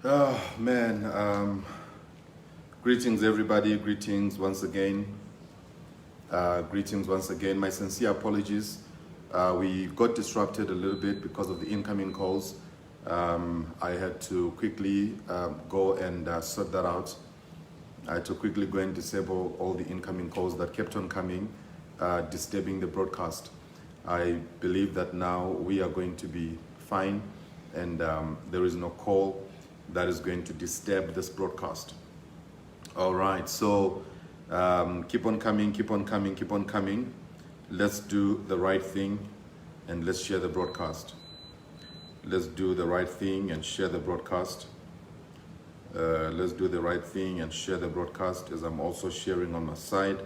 Oh man, greetings everybody, greetings once again. Greetings once again. My sincere apologies. We got disrupted a little bit because of the incoming calls. I had to quickly go and sort that out. I had to quickly go and disable all the incoming calls that kept on coming, disturbing the broadcast. I believe that now we are going to be fine, and there is no call that is going to disturb this broadcast. All right, so keep on coming, keep on coming, keep on coming. Let's do the right thing and let's share the broadcast. Let's do the right thing and share the broadcast. Let's do the right thing and share the broadcast, as I'm also sharing on my side.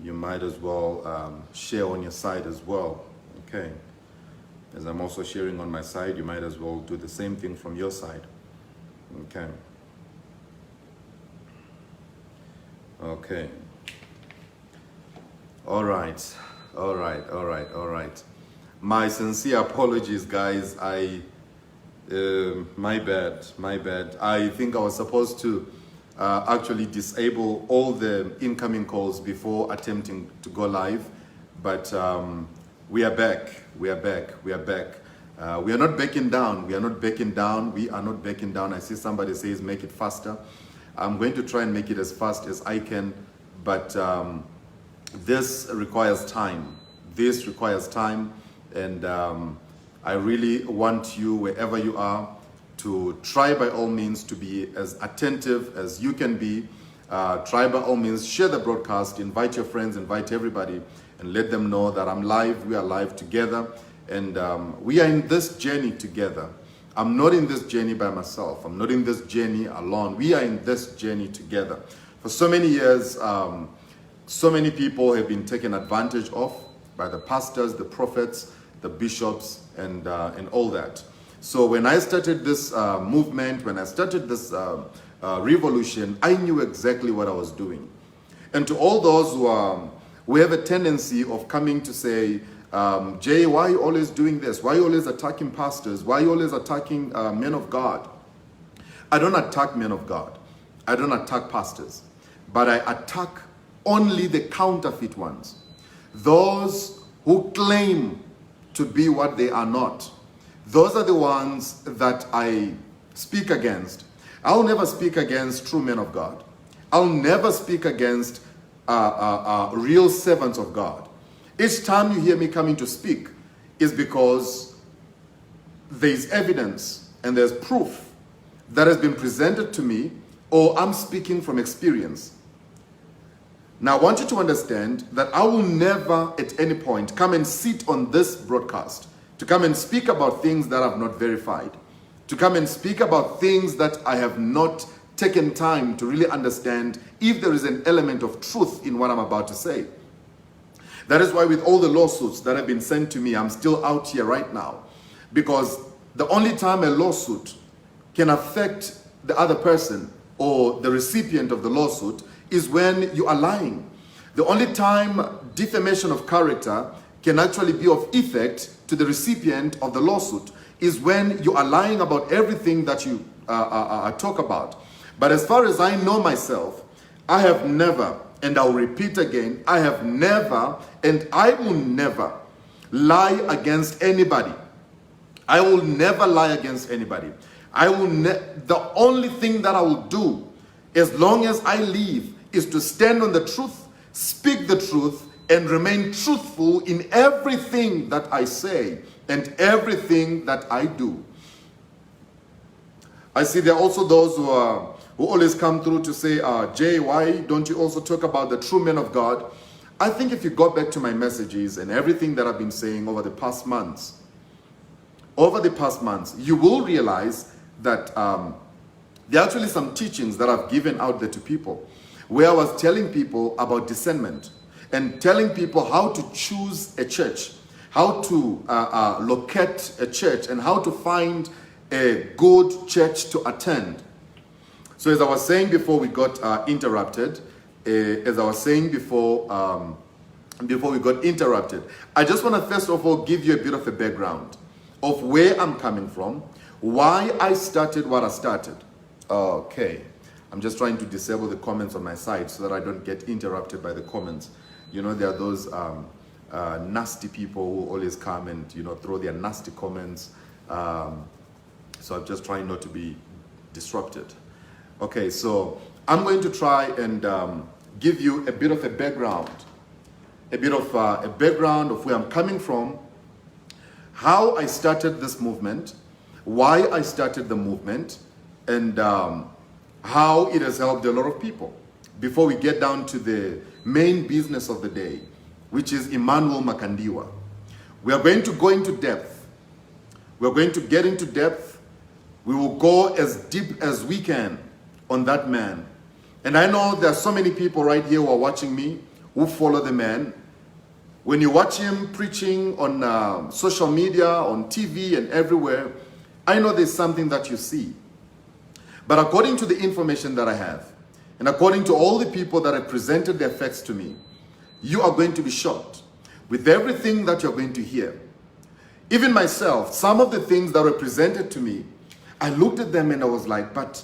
You might as well share on your side as well. Okay. As I'm also sharing on my side, you might as well do the same thing from your side. Okay. Okay. All right. All right. All right. All right. My sincere apologies, guys. My bad. My bad. I think I was supposed to actually disable all the incoming calls before attempting to go live, but we are back. We are back. We are back. We are not backing down. We are not backing down. We are not backing down. I see somebody says make it faster. I'm going to try and make it as fast as I can, but this requires time. This requires time, and I really want you, wherever you are, to try by all means to be as attentive as you can be. Try by all means, share the broadcast, invite your friends, invite everybody, and let them know that I'm live, we are live together, and we are in this journey together. I'm not in this journey by myself. I'm not in this journey alone. We are in this journey together. For so many years, so many people have been taken advantage of by the pastors, the prophets, the bishops, and all that. So when I started this movement, when I started this revolution, I knew exactly what I was doing. And to all those who have a tendency of coming to say, Jay, why are you always doing this? Why are you always attacking pastors? Why are you always attacking men of God? I don't attack men of God. I don't attack pastors. But I attack only the counterfeit ones. Those who claim to be what they are not. Those are the ones that I speak against. I'll never speak against true men of God. I'll never speak against real servants of God. Each time you hear me coming to speak is because there's evidence and there's proof that has been presented to me, or I'm speaking from experience. Now, I want you to understand that I will never at any point come and sit on this broadcast to come and speak about things that I've not verified, to come and speak about things that I have not taken time to really understand if there is an element of truth in what I'm about to say. That is why with all the lawsuits that have been sent to me, I'm still out here right now, because the only time a lawsuit can affect the other person or the recipient of the lawsuit is when you are lying. The only time defamation of character can actually be of effect to the recipient of the lawsuit is when you are lying about everything that you talk about. But as far as I know myself, I have never, and I'll repeat again, I have never and I will never lie against anybody. I will never lie against anybody. The only thing that I will do, as long as I live, is to stand on the truth, speak the truth, and remain truthful in everything that I say and everything that I do. I see there are also those who always come through to say, Jay, why don't you also talk about the true men of God? I think if you go back to my messages and everything that I've been saying over the past months, you will realize that there are actually some teachings that I've given out there to people, where I was telling people about discernment and telling people how to choose a church, how to locate a church, and how to find a good church to attend. So as I was saying before we got interrupted, before we got interrupted, I just want to first of all give you a bit of a background. of where I'm coming from, why I started what I started. Okay. I'm just trying to disable the comments on my side so that I don't get interrupted by the comments. You know, there are those nasty people who always come and, you know, throw their nasty comments. So I'm just trying not to be disrupted. Okay, so I'm going to try and give you a bit of a background. A background of where I'm coming from, how I started this movement, why I started the movement, and how it has helped a lot of people. Before we get down to the main business of the day, which is Emmanuel Makandiwa, we are going to go into depth. We're going to get into depth. We will go as deep as we can on that man. And I know there are so many people right here who are watching me who follow the man. When you watch him preaching on social media, on TV and everywhere, I know there's something that you see. But according to the information that I have, and according to all the people that have presented their facts to me, you are going to be shocked with everything that you're going to hear. Even myself, some of the things that were presented to me, I looked at them and I was like, but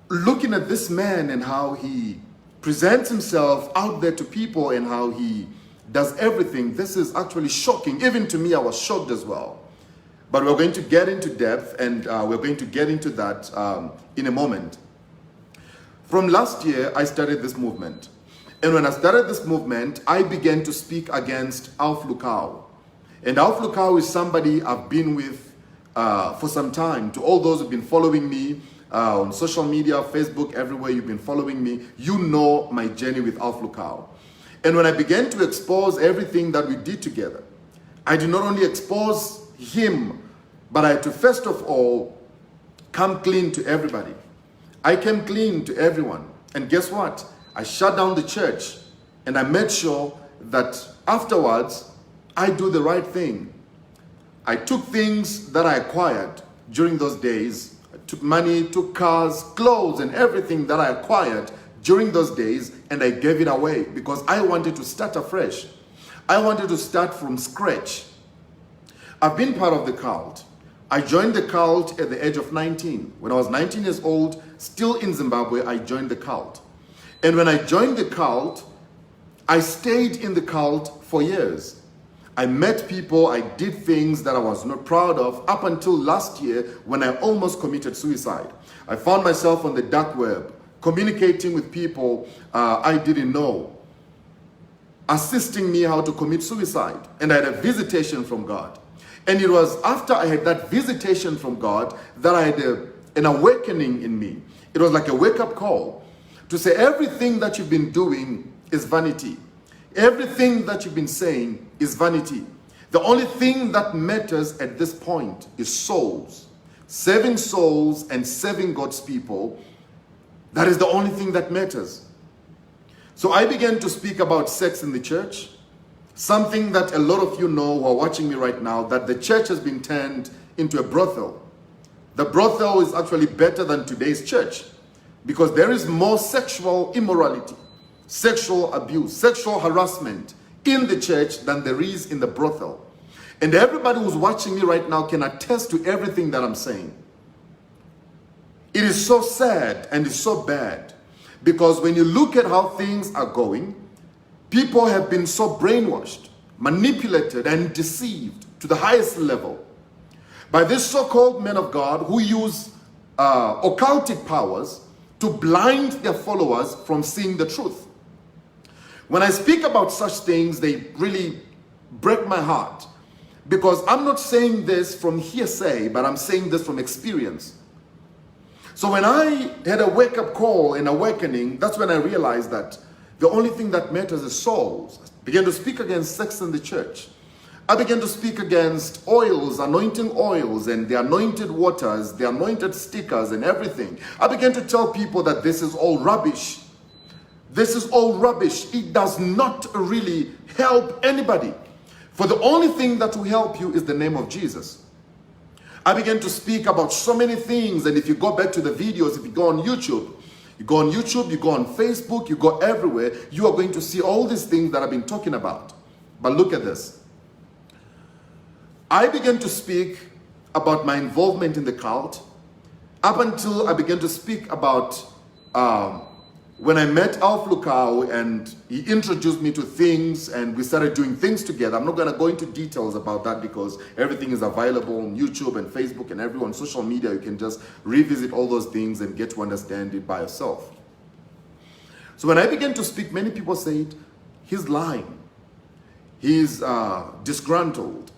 looking at this man and how he presents himself out there to people and how he does everything, this is actually shocking. Even to me, I was shocked as well. But we're going to get into depth, and we're going to get into that in a moment. From last year, I started this movement. And when I started this movement, I began to speak against Alf Lukau. And Alf Lukau is somebody I've been with for some time. To all those who've been following me on social media, Facebook, everywhere you've been following me, you know my journey with Alf Lukau. And when I began to expose everything that we did together, I did not only expose him, but I had to first of all come clean to everybody. I came clean to everyone. And guess what? I shut down the church and I made sure that afterwards I do the right thing. I took things that I acquired during those days. I took money, took cars, clothes, and everything that I acquired during those days, and I gave it away because I wanted to start afresh. I wanted to start from scratch. I've been part of the cult. I joined the cult at the age of 19. When I was 19 years old, still in Zimbabwe, I joined the cult. And when I joined the cult, I stayed in the cult for years. I met people, I did things that I was not proud of up until last year when I almost committed suicide. I found myself on the dark web, communicating with people I didn't know, assisting me how to commit suicide. And I had a visitation from God. And it was after I had that visitation from God that I had an awakening in me. It was like a wake-up call to say everything that you've been doing is vanity. Everything that you've been saying is vanity. The only thing that matters at this point is souls. Saving souls and saving God's people. That is the only thing that matters. So I began to speak about sex in the church. Something that a lot of you know who are watching me right now, that the church has been turned into a brothel. The brothel is actually better than today's church because there is more sexual immorality, sexual abuse, sexual harassment in the church than there is in the brothel. And everybody who's watching me right now can attest to everything that I'm saying. It is so sad and it's so bad because when you look at how things are going, people have been so brainwashed, manipulated, and deceived to the highest level by this so-called men of God who use occultic powers to blind their followers from seeing the truth. When I speak about such things, they really break my heart because I'm not saying this from hearsay, but I'm saying this from experience. So when I had a wake-up call and awakening, that's when I realized that the only thing that matters is souls. I began to speak against sex in the church. I began to speak against oils, anointing oils, and the anointed waters, the anointed stickers, and everything. I began to tell people that this is all rubbish. This is all rubbish. It does not really help anybody. For the only thing that will help you is the name of Jesus. I began to speak about so many things, and if you go back to the videos, if you go on YouTube, you go on Facebook, you go everywhere, you are going to see all these things that I've been talking about. But look at this. I began to speak about my involvement in the cult up until I began to speak about when I met Alf Lukau and he introduced me to things and we started doing things together. I'm not going to go into details about that because everything is available on YouTube and Facebook and everyone, social media. You can just revisit all those things and get to understand it by yourself. So when I began to speak, many people said, he's lying. He's disgruntled.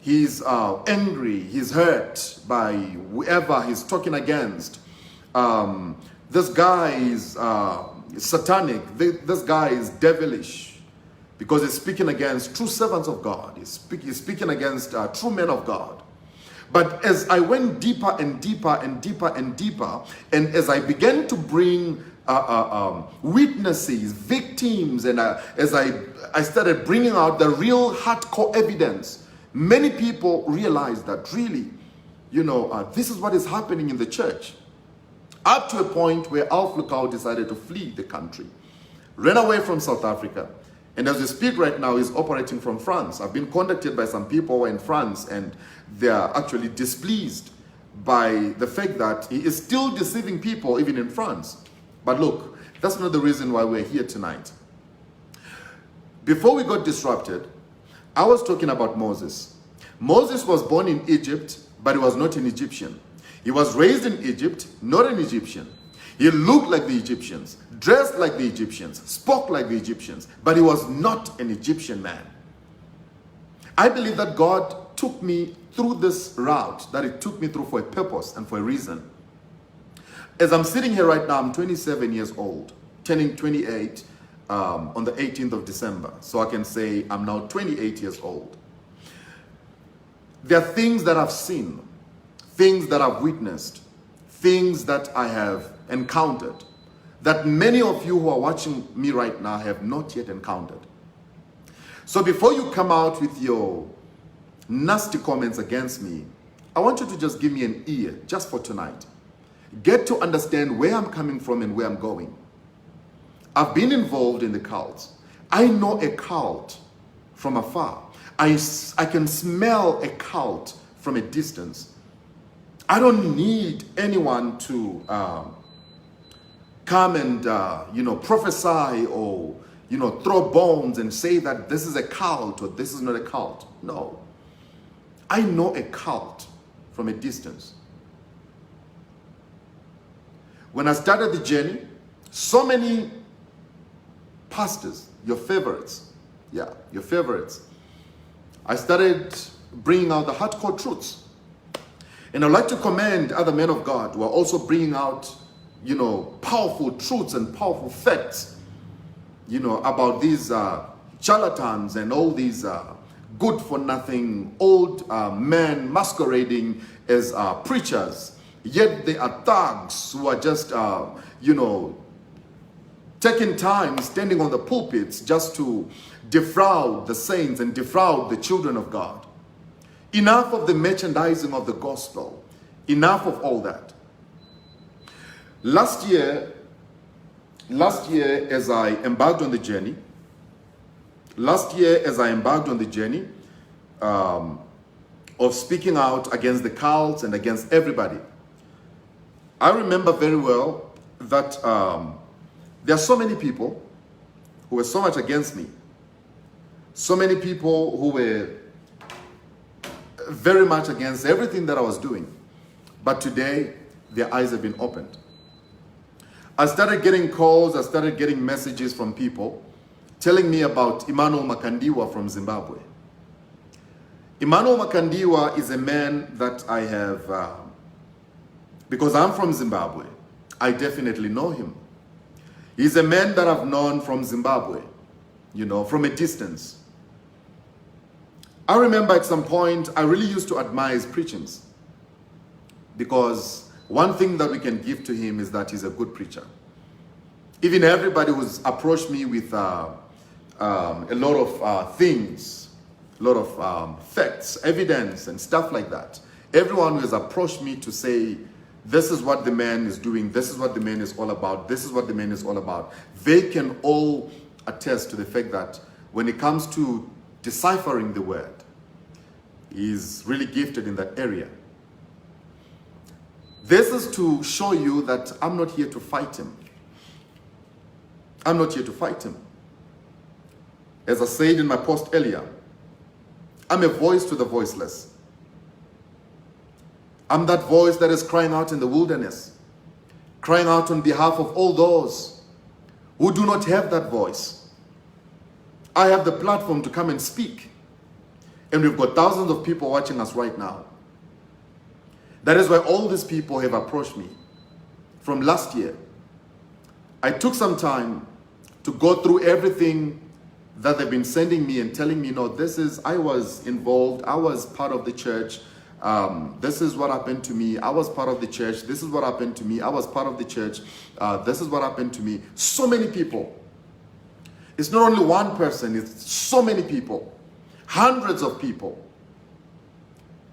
He's angry. He's hurt by whoever he's talking against. This guy is satanic. This guy is devilish because he's speaking against true servants of God. He's speaking against true men of God. But as I went deeper and deeper and deeper and deeper, and as I began to bring witnesses, victims, and as I started bringing out the real hardcore evidence, many people realized that really, this is what is happening in the church. Up to a point where Alf Lukau decided to flee the country, ran away from South Africa, and as we speak right now, is operating from France. I've been contacted by some people who are in France, and they are actually displeased by the fact that he is still deceiving people even in France. But look, that's not the reason why we're here tonight. Before we got disrupted, I was talking about Moses. Moses was born in Egypt, but he was not an Egyptian. He was raised in Egypt, not an Egyptian. He looked like the Egyptians, dressed like the Egyptians, spoke like the Egyptians, but he was not an Egyptian man. I believe that God took me through this route, that it took me through for a purpose and for a reason. As I'm sitting here right now, I'm 27 years old, turning 28 on the 18th of December. So I can say I'm now 28 years old. There are things that I've seen, things that I've witnessed, things that I have encountered that many of you who are watching me right now have not yet encountered. So before you come out with your nasty comments against me, I want you to just give me an ear just for tonight. Get to understand where I'm coming from and where I'm going. I've been involved in the cult. I know a cult from afar. I can smell a cult from a distance. I don't need anyone to come and prophesy or throw bones and say that this is a cult or this is not a cult. No. I know a cult from a distance. When I started the journey, so many pastors, your favorites, I started bringing out the hardcore truths. And I'd like to commend other men of God who are also bringing out, powerful truths and powerful facts, about these charlatans and all these good-for-nothing old men masquerading as preachers. Yet they are thugs who are just, taking time, standing on the pulpits just to defraud the saints and defraud the children of God. Enough of the merchandising of the gospel. Enough of all that. Last year, as I embarked on the journey, of speaking out against the cults and against everybody, I remember very well that there are so many people who were so much against me. So many people who were very much against everything that I was doing. But today, their eyes have been opened. I started getting calls, I started getting messages from people telling me about Emmanuel Makandiwa from Zimbabwe. Emmanuel Makandiwa is a man that I have, because I'm from Zimbabwe, I definitely know him. He's a man that I've known from Zimbabwe, from a distance. I remember at some point, I really used to admire his preachings, because one thing that we can give to him is that he's a good preacher. Even everybody who's approached me with a lot of things, a lot of facts, evidence, and stuff like that. Everyone who has approached me to say, this is what the man is doing, this is what the man is all about, this is what the man is all about, they can all attest to the fact that when it comes to deciphering the word, He's really gifted in that area. This is to show you that I'm not here to fight him. I'm not here to fight him. As I said in my post earlier, I'm a voice to the voiceless. I'm that voice that is crying out in the wilderness, crying out on behalf of all those who do not have that voice. I have the platform to come and speak. And we've got thousands of people watching us right now. That is why all these people have approached me from last year. I took some time to go through everything that they've been sending me and telling me, no, I was involved, I was part of the church, this is what happened to me, I was part of the church, this is what happened to me, I was part of the church, this is what happened to me. So many people. It's not only one person, it's so many people. Hundreds of people.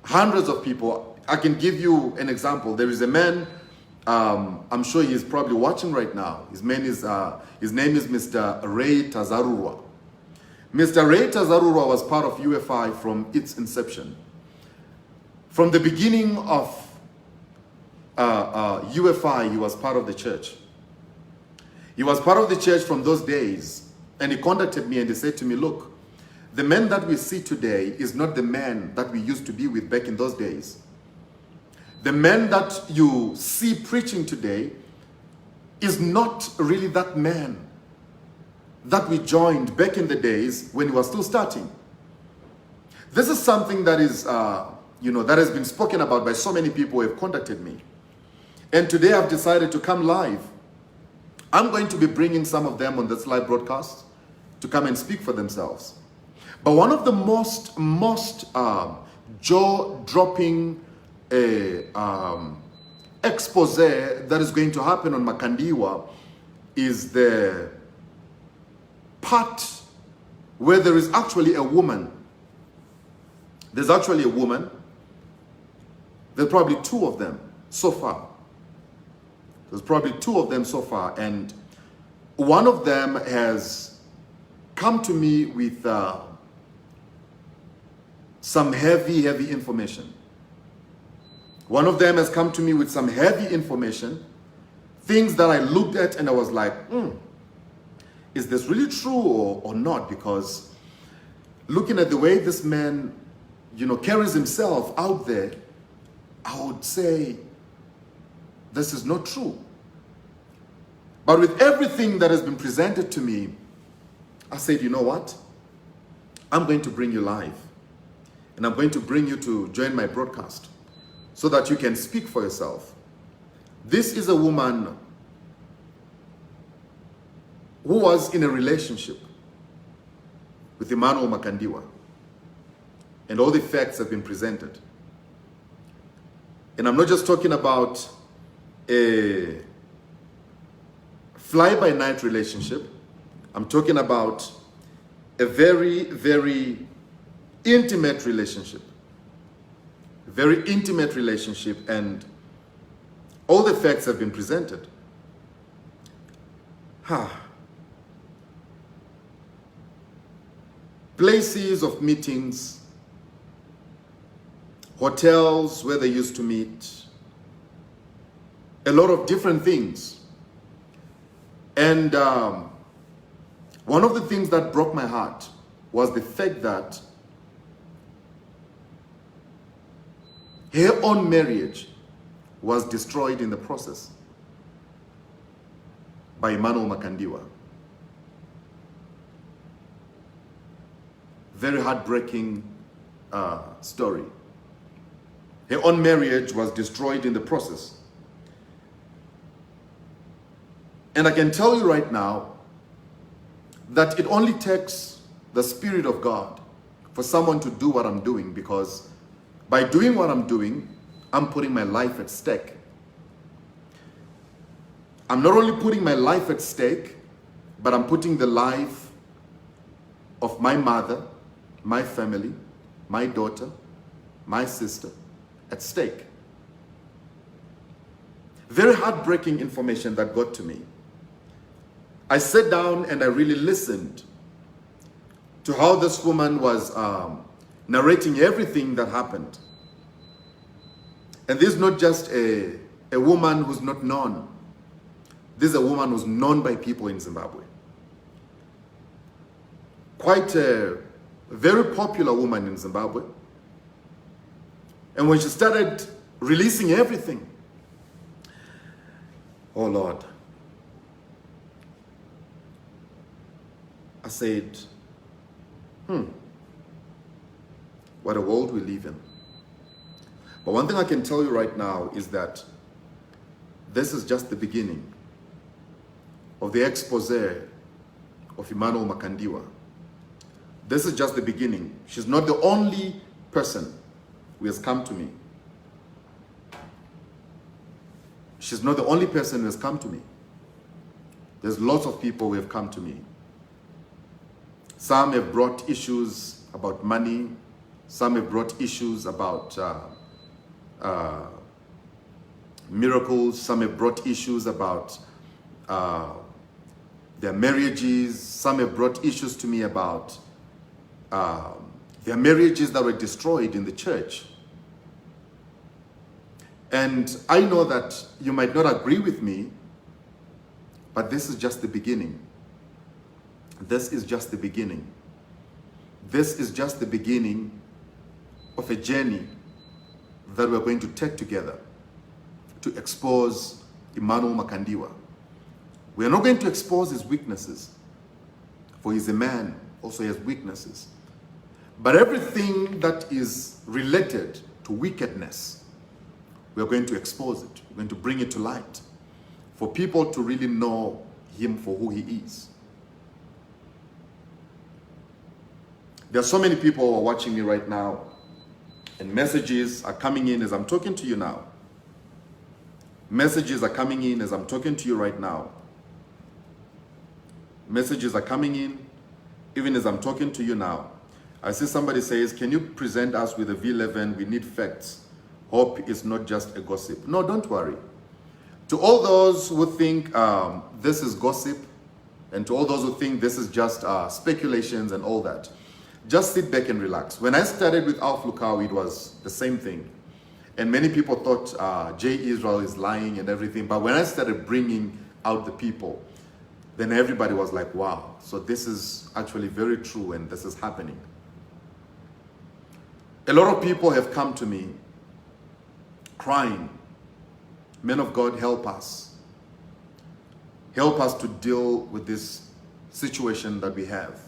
Hundreds of people. I can give you an example. There is a man, I'm sure he is probably watching right now. His name is Mr. Ray Tazarurwa. Mr. Ray Tazarurwa was part of UFI from its inception. From the beginning of UFI, he was part of the church. He was part of the church from those days, and he contacted me and he said to me, look, the man that we see today is not the man that we used to be with back in those days. The man that you see preaching today is not really that man that we joined back in the days when we were still starting. This is something that is, that has been spoken about by so many people who have contacted me. And today I've decided to come live. I'm going to be bringing some of them on this live broadcast to come and speak for themselves. But one of the most jaw-dropping expose that is going to happen on Makandiwa is the part where there is actually a woman. There's actually a woman. There's probably two of them so far. There's probably two of them so far. And one of them has come to me with some heavy information. One of them has come to me with some heavy information, things that I looked at and I was like, is this really true or not? Because looking at the way this man, carries himself out there, I would say this is not true. But with everything that has been presented to me, I said, you know what? I'm going to bring you live. And I'm going to bring you to join my broadcast so that you can speak for yourself. This is a woman who was in a relationship with Emmanuel Makandiwa. And all the facts have been presented. And I'm not just talking about a fly-by-night relationship. I'm talking about a very, very intimate relationship. A very intimate relationship, and all the facts have been presented. Places of meetings, hotels where they used to meet, a lot of different things. And one of the things that broke my heart was the fact that her own marriage was destroyed in the process by Emmanuel Makandiwa. Very heartbreaking story. Her own marriage was destroyed in the process. And I can tell you right now that it only takes the Spirit of God for someone to do what I'm doing, because by doing what I'm doing, I'm putting my life at stake. I'm not only putting my life at stake, but I'm putting the life of my mother, my family, my daughter, my sister at stake. Very heartbreaking information that got to me. I sat down and I really listened to how this woman was narrating everything that happened. And this is not just a woman who's not known. This is a woman who's known by people in Zimbabwe. Quite a very popular woman in Zimbabwe. And when she started releasing everything, oh Lord, I said, what a world we live in. But one thing I can tell you right now is that this is just the beginning of the expose of Emmanuel Makandiwa. This is just the beginning. She's not the only person who has come to me. She's not the only person who has come to me. There's lots of people who have come to me. Some have brought issues about money. Some have brought issues about miracles. Some have brought issues about their marriages. Some have brought issues to me about their marriages that were destroyed in the church. And I know that you might not agree with me, but this is just the beginning. This is just the beginning. This is just the beginning of a journey that we're going to take together to expose Emmanuel Makandiwa. We are not going to expose his weaknesses, for he's a man, also he has weaknesses. But everything that is related to wickedness, we are going to expose it. We're going to bring it to light for people to really know him for who he is. There are so many people who are watching me right now, and messages are coming in as I'm talking to you now. Messages are coming in as I'm talking to you right now. Messages are coming in even as I'm talking to you now. I see somebody says, can you present us with a V11? We need facts. Hope is not just a gossip. No, don't worry. To all those who think this is gossip, and to all those who think this is just speculations and all that, just sit back and relax. When I started with Alf Lukau, it was the same thing. And many people thought J. Israel is lying and everything. But when I started bringing out the people, then everybody was like, wow, so this is actually very true and this is happening. A lot of people have come to me crying, men of God, help us. Help us to deal with this situation that we have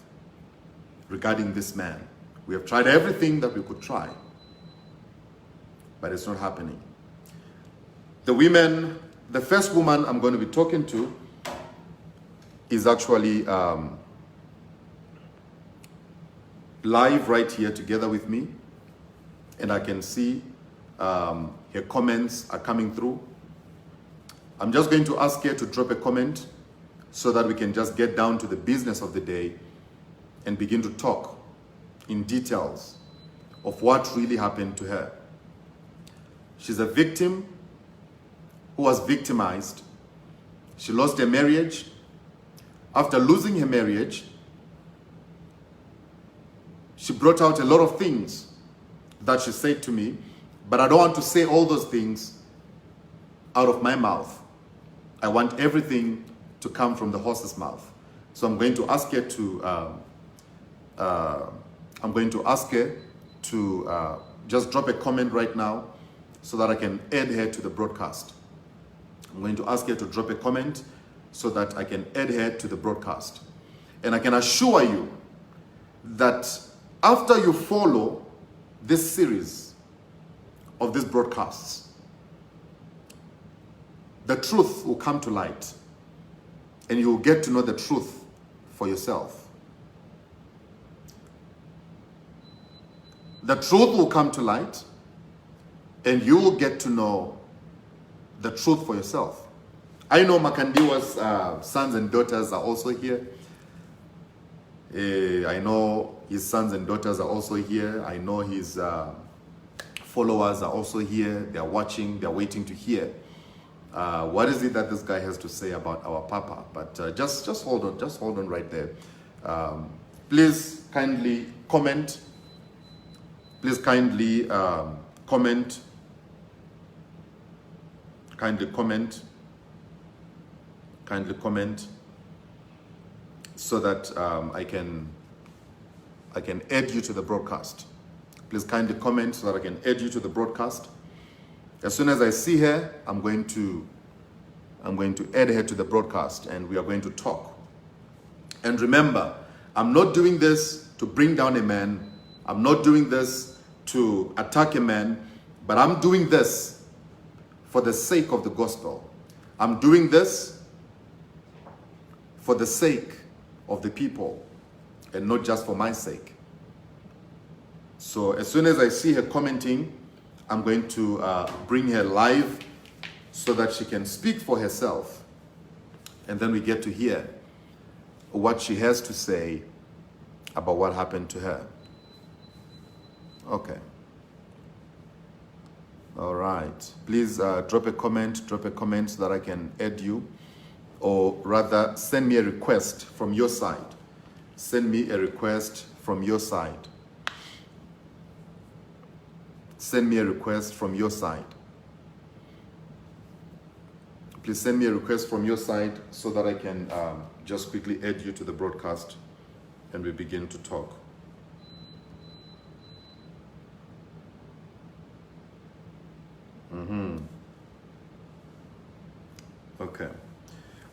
regarding this man. We have tried everything that we could try, but it's not happening. The first woman I'm going to be talking to is actually live right here together with me, and I can see her comments are coming through. I'm just going to ask her to drop a comment so that we can just get down to the business of the day and begin to talk in details of what really happened to her. She's a victim who was victimized. She lost her marriage. After losing her marriage, she brought out a lot of things that she said to me, but I don't want to say all those things out of my mouth. I want everything to come from the horse's mouth. So I'm going to ask her to just drop a comment right now so that I can add her to the broadcast. I'm going to ask her to drop a comment so that I can add her to the broadcast. And I can assure you that after you follow this series of these broadcasts, the truth will come to light and you will get to know the truth for yourself. The truth will come to light and you will get to know the truth for yourself. I know Makandiwa's sons and daughters are also here. I know his sons and daughters are also here. I know his followers are also here. They are watching, they are waiting to hear. What is it that this guy has to say about our Papa? But just hold on right there. Please kindly comment Please kindly comment. Kindly comment so that I can add you to the broadcast. Please kindly comment so that I can add you to the broadcast. As soon as I see her, I'm going to add her to the broadcast, and we are going to talk. And remember, I'm not doing this to bring down a man. I'm not doing this to attack a man, but I'm doing this for the sake of the gospel. I'm doing this for the sake of the people and not just for my sake. So as soon as I see her commenting, I'm going to bring her live so that she can speak for herself. And then we get to hear what she has to say about what happened to her. Okay. All right. Please drop a comment so that I can add you. Or rather, send me a request from your side. Send me a request from your side. Send me a request from your side. Please send me a request from your side so that I can just quickly add you to the broadcast and we begin to talk. Okay.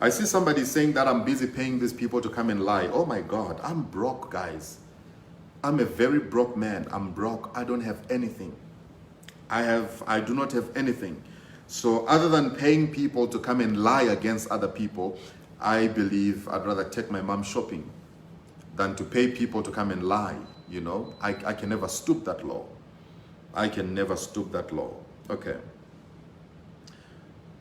I see somebody saying that I'm busy paying these people to come and lie. Oh my God, I'm broke, guys. I'm a very broke man. I'm broke. I don't have anything. I do not have anything. So other than paying people to come and lie against other people, I believe I'd rather take my mom shopping than to pay people to come and lie. You know, I can never stoop that low. I can never stoop that low. Okay.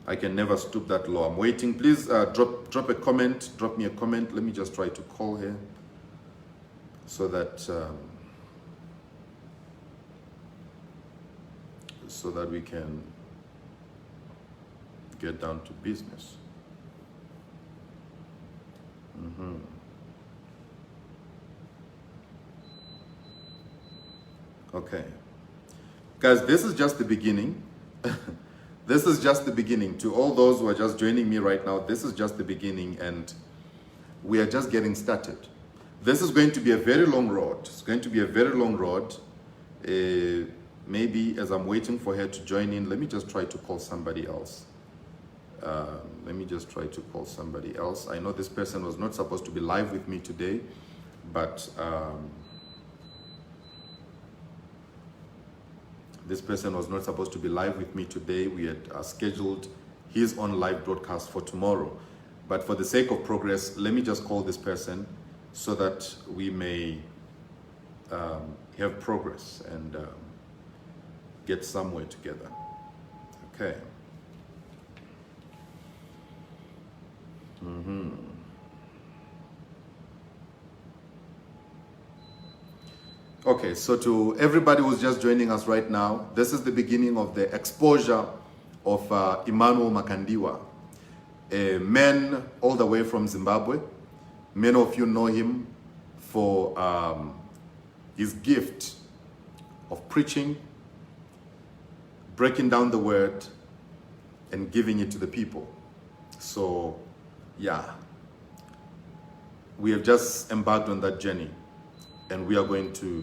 I can never stoop that low. I'm waiting. Please drop a comment. Drop me a comment. Let me just try to call her so that we can get down to business. Okay. Guys, this is just the beginning. This is just the beginning. To all those who are just joining me right now, this is just the beginning and we are just getting started. This is going to be a very long road. It's going to be a very long road. Maybe as I'm waiting for her to join in, let me just try to call somebody else. Let me just try to call somebody else. I know this person was not supposed to be live with me today, but this person was not supposed to be live with me today. We had scheduled his own live broadcast for tomorrow. But for the sake of progress, let me just call this person so that we may have progress and get somewhere together. Okay. Okay, so to everybody who's just joining us right now, this is the beginning of the exposure of Emmanuel Makandiwa, a man all the way from Zimbabwe. Many of you know him for his gift of preaching, breaking down the word, and giving it to the people. So, yeah, we have just embarked on that journey. And we are going to,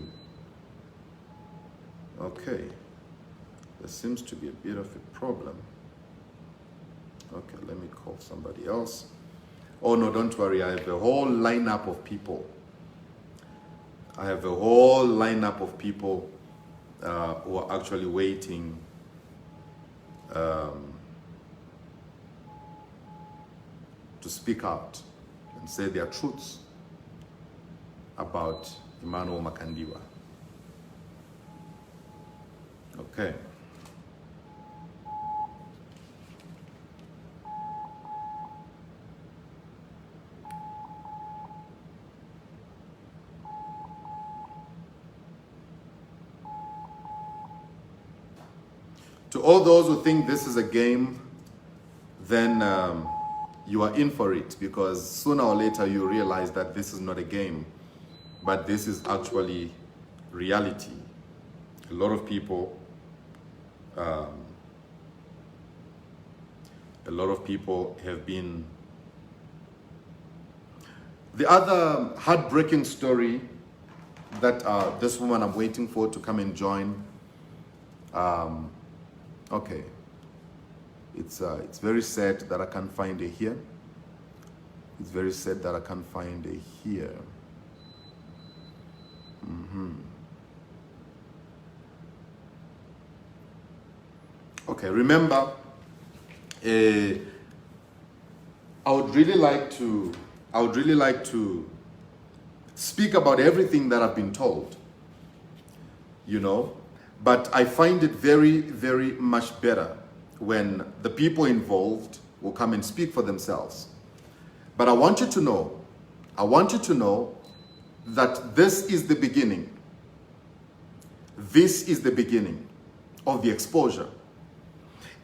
okay, there seems to be a bit of a problem. Okay, let me call somebody else. Oh no, don't worry, I have a whole lineup of people. I have a whole lineup of people who are actually waiting to speak out and say their truths about Emmanuel Makandiwa. Okay. To all those who think this is a game, then you are in for it, because sooner or later you realize that this is not a game, but this is actually reality. A lot of people, have been. The other heartbreaking story that this woman I'm waiting for to come and join. Okay, it's very sad that I can't find her here. It's very sad that I can't find her here. Okay, remember, I would really like to speak about everything that I've been told, but I find it very, very much better when the people involved will come and speak for themselves. But I want you to know that this is the beginning. This is the beginning of the exposure.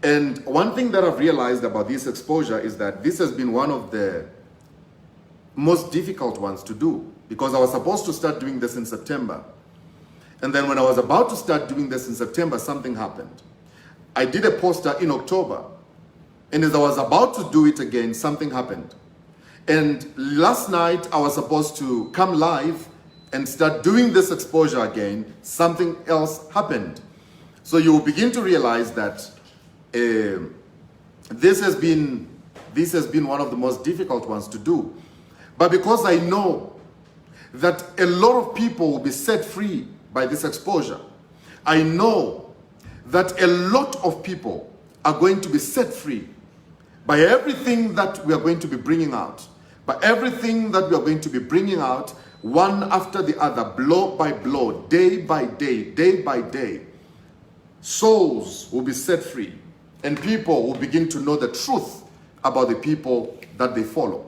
And one thing that I've realized about this exposure is that this has been one of the most difficult ones to do, because I was supposed to start doing this in September. And then when I was about to start doing this in September, something happened. I did a poster in October, and as I was about to do it again, something happened. And last night, I was supposed to come live and start doing this exposure again. Something else happened. So you will begin to realize that this has been one of the most difficult ones to do. But because I know that a lot of people will be set free by this exposure, I know that a lot of people are going to be set free by everything that we are going to be bringing out. By everything that we are going to be bringing out, one after the other, blow by blow, day by day, souls will be set free, and people will begin to know the truth about the people that they follow.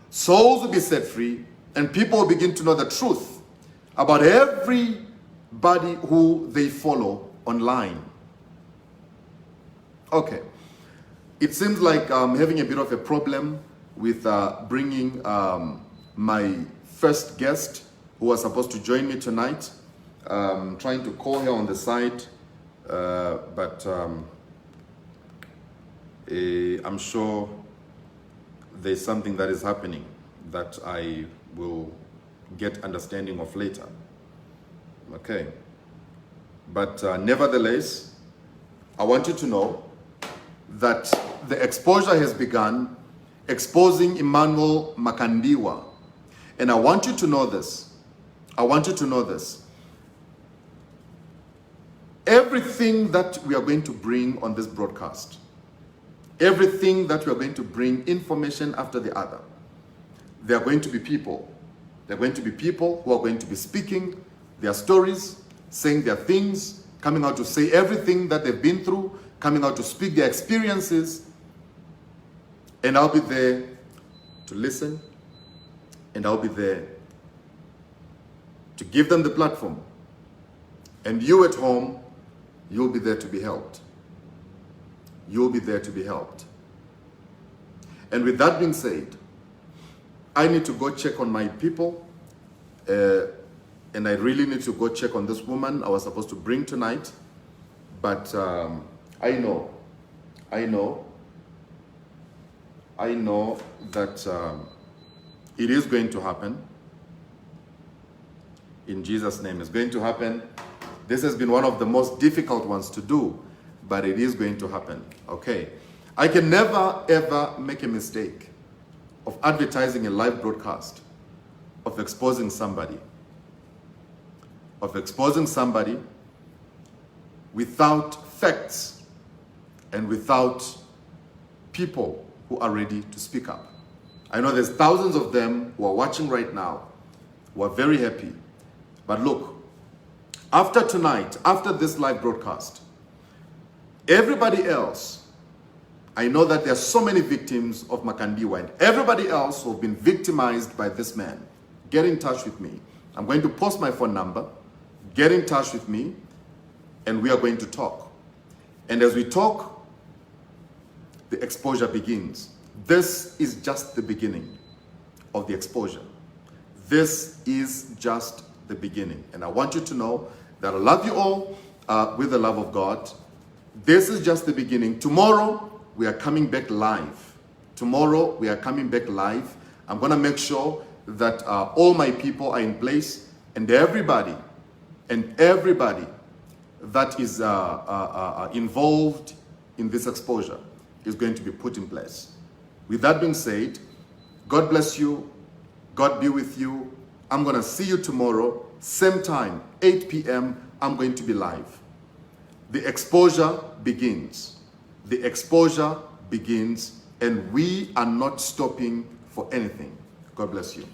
Souls will be set free, and people will begin to know the truth about everybody who they follow online. Okay. It seems like I'm having a bit of a problem with bringing my first guest who was supposed to join me tonight. Trying to call her on the side, but I'm sure there's something that is happening that I will get understanding of later. Okay. But nevertheless, I want you to know that the exposure has begun, exposing Emmanuel Makandiwa. And I want you to know this. Everything that we are going to bring on this broadcast, everything that we are going to bring, information after the other, there are going to be people. There are going to be people who are going to be speaking their stories, saying their things, coming out to say everything that they've been through, coming out to speak their experiences. And I'll be there to listen, and I'll be there to give them the platform. And you at home, you'll be there to be helped. You'll be there to be helped. And with that being said, I need to go check on my people, and I really need to go check on this woman I was supposed to bring tonight. But I know that it is going to happen. In Jesus' name, it's going to happen. This has been one of the most difficult ones to do, but it is going to happen. Okay. I can never, ever make a mistake of advertising a live broadcast, of exposing somebody without facts and without people who are ready to speak up. I know there's thousands of them who are watching right now, who are very happy. But look, after tonight, after this live broadcast, everybody else, I know that there are so many victims of Makandiwa, and everybody else who have been victimized by this man, get in touch with me. I'm going to post my phone number. Get in touch with me, and we are going to talk. And as we talk, the exposure begins. This is just the beginning of the exposure. This is just the beginning. And I want you to know that I love you all with the love of God. This is just the beginning. Tomorrow, we are coming back live. Tomorrow, we are coming back live. I'm going to make sure that all my people are in place, and everybody that is involved in this exposure is going to be put in place. With that being said, God bless you. God be with you. I'm going to see you tomorrow, same time, 8 p.m. I'm going to be live. The exposure begins. The exposure begins, and we are not stopping for anything. God bless you.